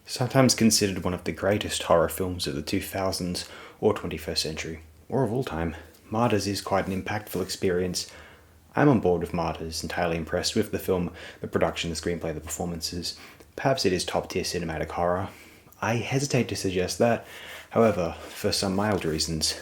Sometimes considered one of the greatest horror films of the 2000s or 21st century, or of all time, Martyrs is quite an impactful experience. I'm on board with Martyrs, entirely impressed with the film, the production, the screenplay, the performances. Perhaps it is top tier cinematic horror. I hesitate to suggest that, however, for some mild reasons.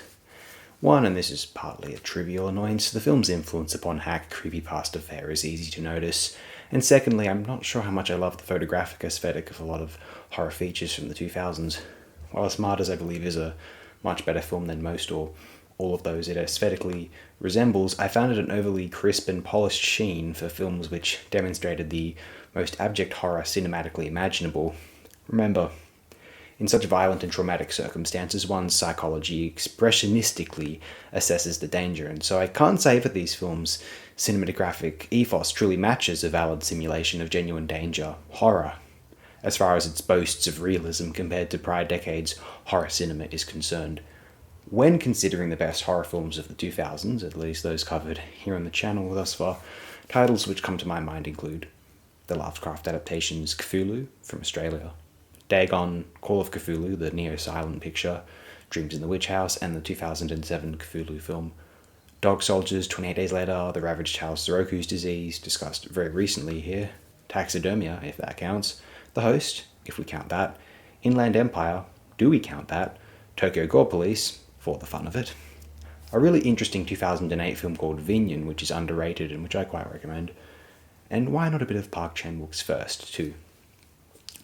One, and this is partly a trivial annoyance, the film's influence upon hack creepypasta fare is easy to notice. And secondly, I'm not sure how much I love the photographic aesthetic of a lot of horror features from the 2000s. Whilst Martyrs, I believe, is a much better film than most or all of those it aesthetically resembles, I found it an overly crisp and polished sheen for films which demonstrated the most abject horror cinematically imaginable. Remember, in such violent and traumatic circumstances, one's psychology expressionistically assesses the danger, and so I can't say that these films' cinematographic ethos truly matches a valid simulation of genuine danger, horror, as far as its boasts of realism compared to prior decades' horror cinema is concerned. When considering the best horror films of the 2000s, at least those covered here on the channel thus far, titles which come to my mind include the Lovecraft adaptations Cthulhu from Australia, Dagon, Call of Cthulhu, the neo-silent picture, Dreams in the Witch House, and the 2007 Cthulhu film, Dog Soldiers, 28 Days Later, The Ravaged House, Soroku's Disease, discussed very recently here, Taxidermia, if that counts, The Host, if we count that, Inland Empire, do we count that, Tokyo Gore Police, for the fun of it, a really interesting 2008 film called Vinyan, which is underrated and which I quite recommend, and why not a bit of Park Chan-wook's First, too.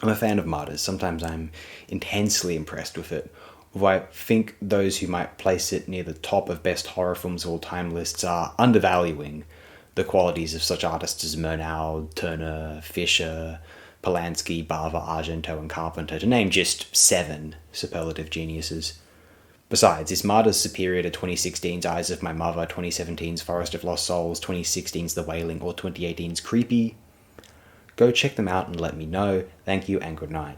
I'm a fan of Martyrs. Sometimes I'm intensely impressed with it. Although I think those who might place it near the top of best horror films of all time lists are undervaluing the qualities of such artists as Murnau, Turner, Fisher, Polanski, Bava, Argento, and Carpenter, to name just 7 superlative geniuses. Besides, is Martyrs superior to 2016's Eyes of My Mother, 2017's Forest of Lost Souls, 2016's The Wailing, or 2018's Creepy? Go check them out and let me know. Thank you and good night.